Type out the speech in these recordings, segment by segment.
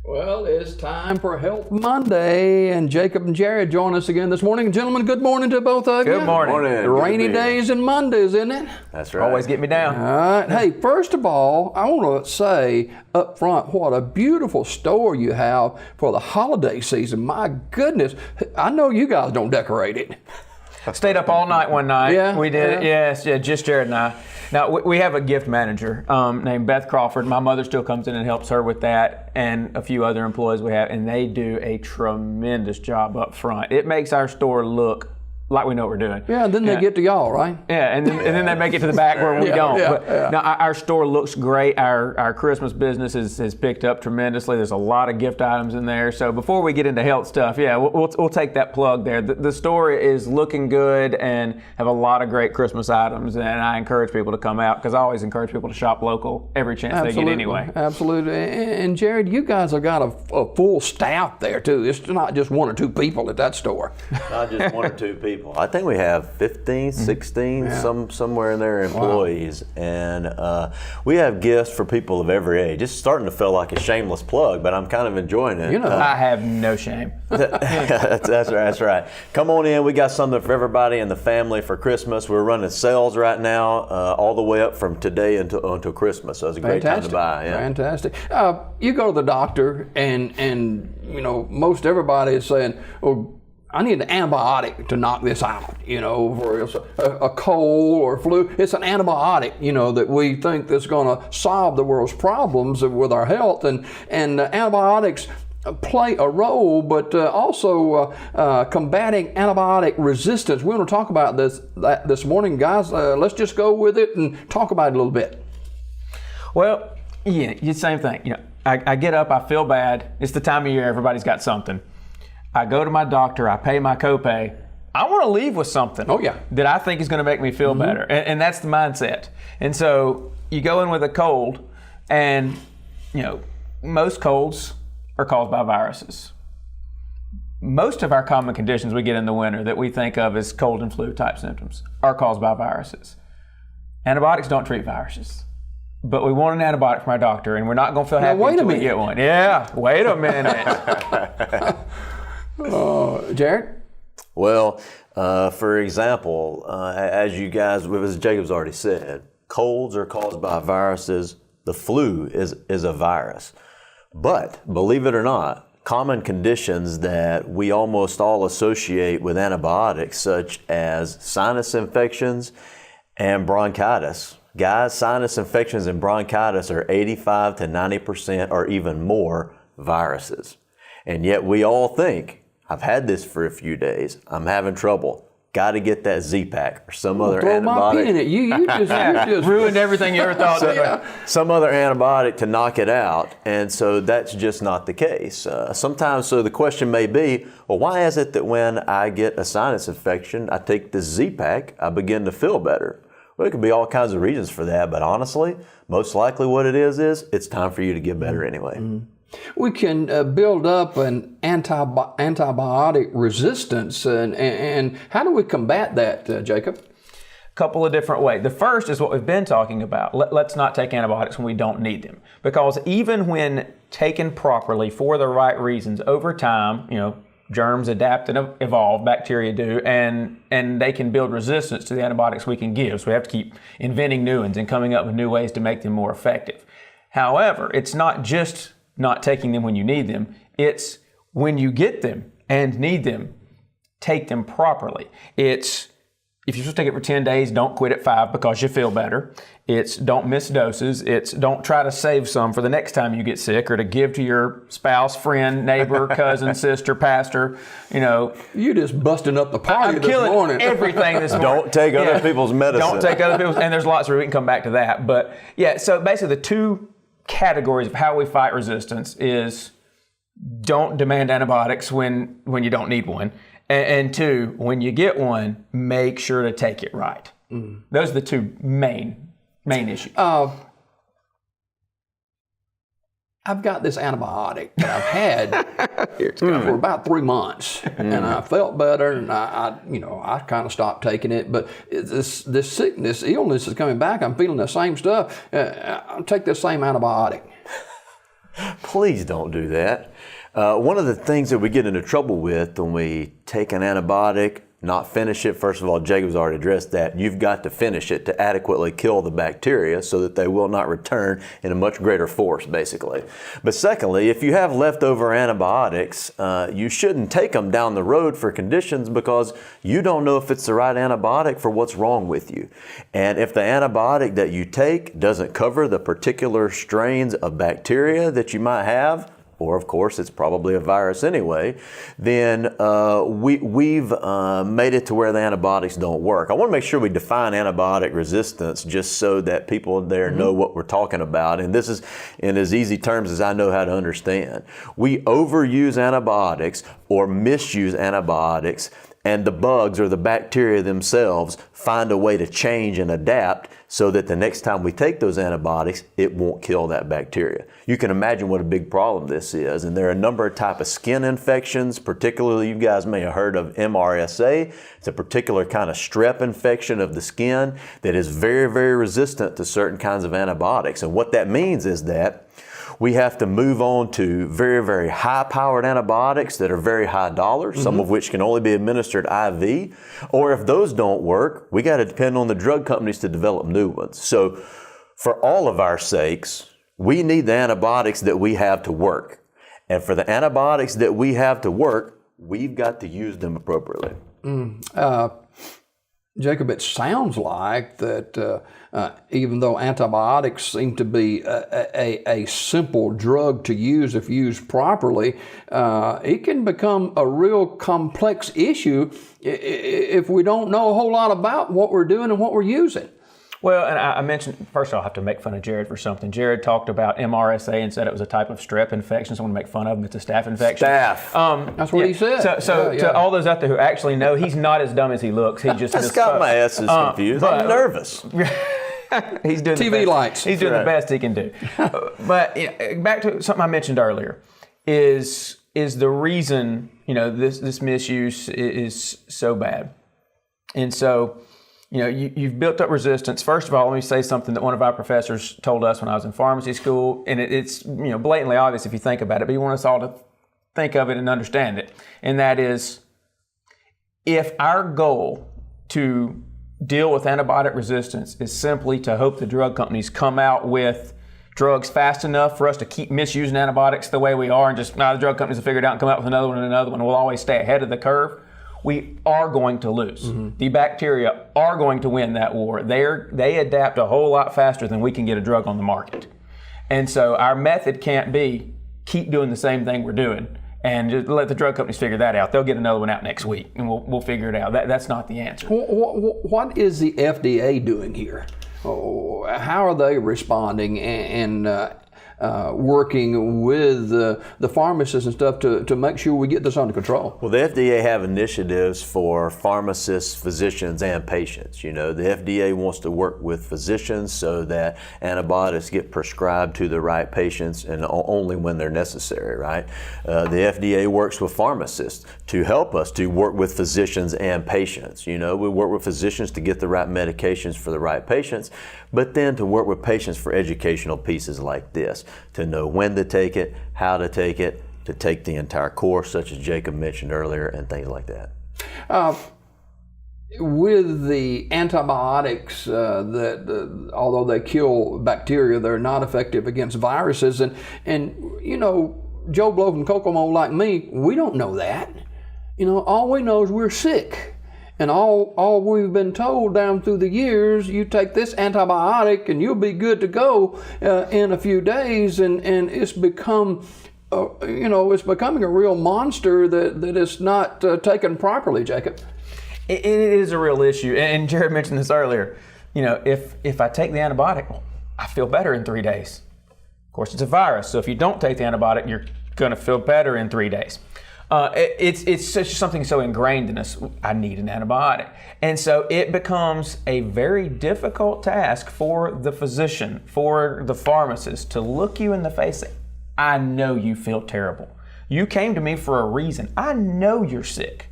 Well, it's time for Health Monday, and Jacob and Jared join us again this morning. Gentlemen, good morning to both of you. Good morning. Rainy days and Mondays, isn't it? That's right. Always get me down. All right. Hey, first of all, I want to say up front what a beautiful store you have for the holiday season. My goodness, I know you guys don't decorate it. Stayed up all night one night. Yeah, We did it. yeah. Yes, just Jared and I. Now, we have a gift manager named Beth Crawford. My mother still comes in and helps her with that, and a few other employees we have, and they do a tremendous job up front. It makes our store look like we know what we're doing. Yeah, and then they get to y'all, right? Yeah, and then they make it to the back where we don't. But now our store looks great. Our Christmas business has picked up tremendously. There's a lot of gift items in there. So before we get into health stuff, we'll take that plug there. The store is looking good and have a lot of great Christmas items. And I encourage people to come out because I always encourage people to shop local every chance they get anyway. Absolutely. And Jared, you guys have got a full staff there too. It's not just one or two people at that store. Not just one or two people. I think we have 15, 16, somewhere in there employees. Wow. And we have gifts for people of every age. It's starting to feel like a shameless plug, but I'm kind of enjoying it. You know, I have no shame. That's right. Come on in. We got something for everybody in the family for Christmas. We're running sales right now all the way up from today until Christmas. So it's a great time to buy. Yeah. Fantastic. You go to the doctor and you know, most everybody is saying, oh, I need an antibiotic to knock this out, you know, for a cold or flu. It's an antibiotic, you know, that we think that's going to solve the world's problems with our health. And antibiotics play a role, but also combating antibiotic resistance. We want to talk about this morning, guys. Let's just go with it and talk about it a little bit. Well, yeah, same thing. You know, I get up, I feel bad. It's the time of year everybody's got something. I go to my doctor, I pay my copay. I want to leave with something that I think is going to make me feel better. And that's the mindset. And so you go in with a cold, and you know, most colds are caused by viruses. Most of our common conditions we get in the winter that we think of as cold and flu type symptoms are caused by viruses. Antibiotics don't treat viruses. But we want an antibiotic from our doctor, and we're not going to feel happy until we get one. Yeah, wait a minute. Jared? Well, for example, as Jacob's already said, colds are caused by viruses. The flu is a virus. But believe it or not, common conditions that we almost all associate with antibiotics, such as sinus infections and bronchitis. Guys, sinus infections and bronchitis are 85 to 90% or even more viruses. And yet we all think, I've had this for a few days, I'm having trouble. Got to get that Z-Pack or some other throw antibiotic. My pin in it. You just ruined everything you ever thought. Some other antibiotic to knock it out, and so that's just not the case. Sometimes, so the question may be, well, why is it that when I get a sinus infection, I take this Z-Pack, I begin to feel better? Well, it could be all kinds of reasons for that, but honestly, most likely what it is it's time for you to get better anyway. Mm-hmm. We can build up an antibiotic resistance, and how do we combat that, Jacob? A couple of different ways. The first is what we've been talking about. Let's not take antibiotics when we don't need them, because even when taken properly for the right reasons, over time, you know, germs adapt and evolve, bacteria do, and they can build resistance to the antibiotics we can give. So we have to keep inventing new ones and coming up with new ways to make them more effective. However, it's not just not taking them when you need them. It's when you get them and need them, take them properly. It's, if you're supposed to take it for 10 days, don't quit at 5 because you feel better. It's don't miss doses. It's don't try to save some for the next time you get sick or to give to your spouse, friend, neighbor, cousin, sister, pastor. You know, you just busting up the party this morning. Everything this morning. Don't take other people's medicine. Don't take other people's, and there's lots where we can come back to that. But yeah, so basically the two categories of how we fight resistance is don't demand antibiotics when you don't need one, and two, when you get one, make sure to take it right. Those are the two main issues. I've got this antibiotic that I've had for about 3 months, and I felt better, and I kind of stopped taking it. But this illness is coming back. I'm feeling the same stuff. I'll take this same antibiotic. Please don't do that. One of the things that we get into trouble with when we take an antibiotic, not finish it, first of all, Jacob's already addressed that. You've got to finish it to adequately kill the bacteria so that they will not return in a much greater force, basically. But secondly, if you have leftover antibiotics, you shouldn't take them down the road for conditions because you don't know if it's the right antibiotic for what's wrong with you. And if the antibiotic that you take doesn't cover the particular strains of bacteria that you might have, or of course it's probably a virus anyway, then we've made it to where the antibiotics don't work. I want to make sure we define antibiotic resistance just so that people there know what we're talking about. And this is in as easy terms as I know how to understand. We overuse antibiotics or misuse antibiotics, and the bugs or the bacteria themselves find a way to change and adapt so that the next time we take those antibiotics, it won't kill that bacteria. You can imagine what a big problem this is. And there are a number of types of skin infections, particularly you guys may have heard of MRSA. It's a particular kind of strep infection of the skin that is very, very resistant to certain kinds of antibiotics. And what that means is that we have to move on to very, very high-powered antibiotics that are very high dollars, some of which can only be administered IV. Or if those don't work, we got to depend on the drug companies to develop new ones. So for all of our sakes, we need the antibiotics that we have to work. And for the antibiotics that we have to work, we've got to use them appropriately. Jacob, it sounds like that even though antibiotics seem to be a simple drug to use if used properly, it can become a real complex issue if we don't know a whole lot about what we're doing and what we're using. Well, and I mentioned, first I'll have to make fun of Jared for something. Jared talked about MRSA and said it was a type of strep infection, so I want to make fun of him. It's a staph infection. That's what he said. So to all those out there who actually know, he's not as dumb as he looks. He just got my ass confused. I'm nervous. He's doing TV lights. He's doing the best he can do. But back to something I mentioned earlier is the reason this misuse is so bad, and so. You've built up resistance. First of all, let me say something that one of our professors told us when I was in pharmacy school, and it's blatantly obvious if you think about it, but he wants us all to think of it and understand it. And that is, if our goal to deal with antibiotic resistance is simply to hope the drug companies come out with drugs fast enough for us to keep misusing antibiotics the way we are, and just the drug companies will figure it out and come out with another one and another one, and we'll always stay ahead of the curve, we are going to lose. The bacteria are going to win that war. They adapt a whole lot faster than we can get a drug on the market. And so our method can't be keep doing the same thing we're doing and just let the drug companies figure that out. They'll get another one out next week and we'll figure it out. That's not the answer. What is the FDA doing here? How are they responding and working with the pharmacists and stuff to make sure we get this under control? Well, the FDA have initiatives for pharmacists, physicians, and patients. The FDA wants to work with physicians so that antibiotics get prescribed to the right patients and only when they're necessary, right? The FDA works with pharmacists to help us to work with physicians and patients. We work with physicians to get the right medications for the right patients, but then to work with patients for educational pieces like this, to know when to take it, how to take it, to take the entire course, such as Jacob mentioned earlier, and things like that. With the antibiotics, although they kill bacteria, they're not effective against viruses. And Joe Blow from Kokomo like me, we don't know that. All we know is we're sick. And all we've been told down through the years, you take this antibiotic and you'll be good to go in a few days. And it's become, it's becoming a real monster that is not taken properly, Jacob. It is a real issue. And Jared mentioned this earlier. If I take the antibiotic, I feel better in 3 days. Of course, it's a virus. So if you don't take the antibiotic, you're going to feel better in 3 days. It's such something so ingrained in us. I need an antibiotic. And so it becomes a very difficult task for the physician, for the pharmacist to look you in the face and say, I know you feel terrible. You came to me for a reason. I know you're sick.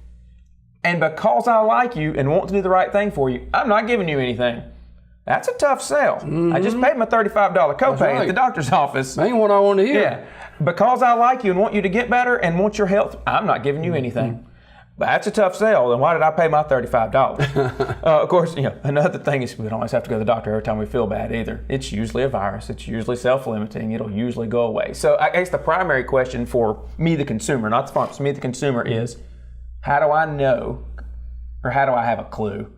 And because I like you and want to do the right thing for you, I'm not giving you anything. That's a tough sell. I just paid my $35 copay at the doctor's office. That ain't what I want to hear. Yeah. because I like you and want you to get better and want your health, I'm not giving you anything. But that's a tough sell. Then why did I pay my $35? Of course, another thing is we don't always have to go to the doctor every time we feel bad either. It's usually a virus. It's usually self-limiting. It'll usually go away. So I guess the primary question for me, the consumer, not the pharmacist, me, the consumer, is how do I know, or how do I have a clue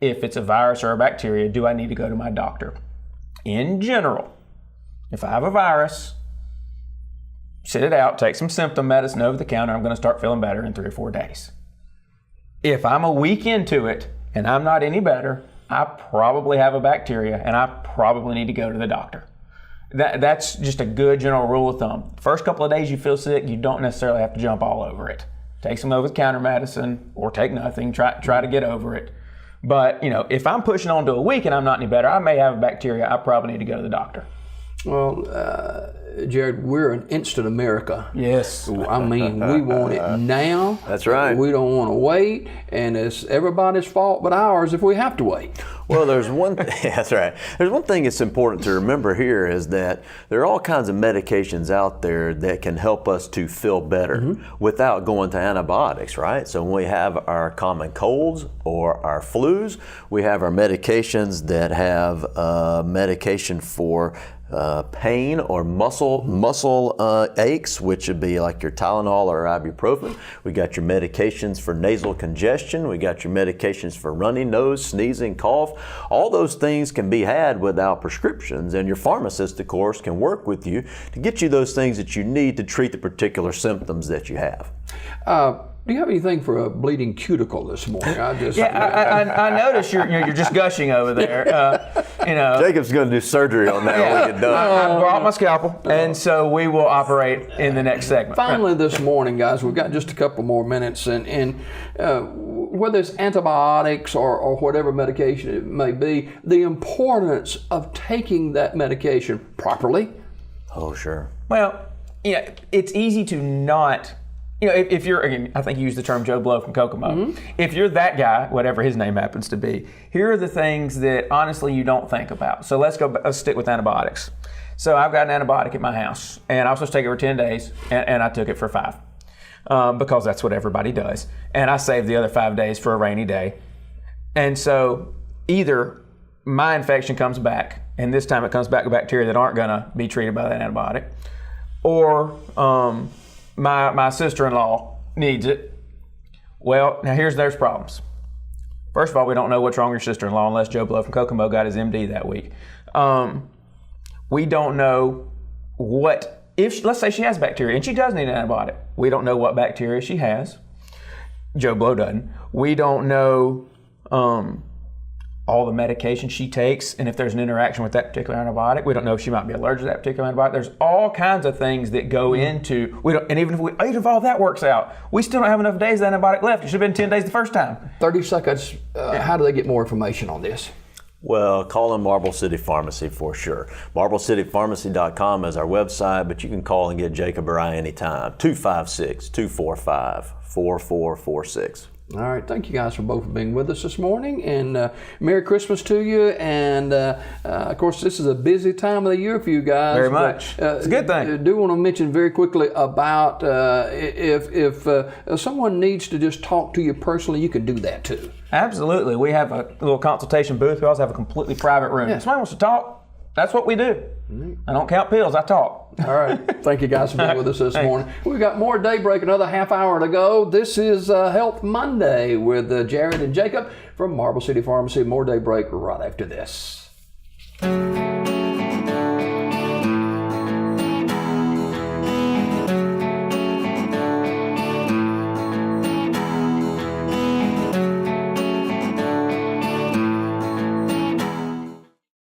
if it's a virus or a bacteria? Do I need to go to my doctor? In general, if I have a virus, sit it out, take some symptom medicine over the counter, I'm going to start feeling better in 3 or 4 days. If I'm a week into it and I'm not any better, I probably have a bacteria and I probably need to go to the doctor. That's just a good general rule of thumb. First couple of days you feel sick, you don't necessarily have to jump all over it. Take some over-the-counter medicine or take nothing, try to get over it. But, if I'm pushing on to a week and I'm not any better, I may have a bacteria, I probably need to go to the doctor. Well, Jared, we're an instant America. Yes. I mean, we want it now. That's right. We don't want to wait, and it's everybody's fault but ours if we have to wait. Well, there's one. That's right. There's one thing that's important to remember here is that there are all kinds of medications out there that can help us to feel better without going to antibiotics, right? So when we have our common colds or our flus, we have our medications that have medication for pain or muscle aches, which would be like your Tylenol or ibuprofen. We got your medications for nasal congestion. We got your medications for runny nose, sneezing, cough. All those things can be had without prescriptions, and your pharmacist, of course, can work with you to get you those things that you need to treat the particular symptoms that you have. Do you have anything for a bleeding cuticle this morning? I noticed you're just gushing over there. Jacob's going to do surgery on that when we get done. I brought my scalpel, and so we will operate in the next segment. Finally, this morning, guys, we've got just a couple more minutes, and whether it's antibiotics or whatever medication it may be, the importance of taking that medication properly. Oh, sure. Well, it's easy to not. If you're, again, I think you used the term Joe Blow from Kokomo. If you're that guy, whatever his name happens to be, here are the things that honestly you don't think about. So let's stick with antibiotics. So I've got an antibiotic at my house, and I was supposed to take it for 10 days, and I took it for 5 because that's what everybody does. And I saved the other 5 days for a rainy day. And so either my infection comes back, and this time it comes back with bacteria that aren't going to be treated by that antibiotic, or my sister-in-law needs it. Well, now there's problems. First of all, we don't know what's wrong with your sister-in-law unless Joe Blow from Kokomo got his MD that week. We don't know let's say she has bacteria and she does need an antibiotic. We don't know what bacteria she has. Joe Blow doesn't. We don't know all the medication she takes, and if there's an interaction with that particular antibiotic. We don't know if she might be allergic to that particular antibiotic. There's all kinds of things that go into, and even if all that works out, we still don't have enough days of antibiotic left. It should have been 10 days the first time. 30 seconds, how do they get more information on this? Well, call in Marble City Pharmacy for sure. MarbleCityPharmacy.com is our website, but you can call and get Jacob or I anytime. 256-245-4446. All right, thank you guys for both being with us this morning, and Merry Christmas to you. And of course, this is a busy time of the year for you guys. Very much. It's a good thing. I do want to mention very quickly about if someone needs to just talk to you personally, you can do that too. Absolutely. We have a little consultation booth. We also have a completely private room. If somebody wants to talk, that's what we do. I don't count pills, I talk. All right. Thank you guys for being with us this morning. We've got more Daybreak, another half hour to go. This is Health Monday with Jared and Jacob from Marble City Pharmacy. More Daybreak right after this.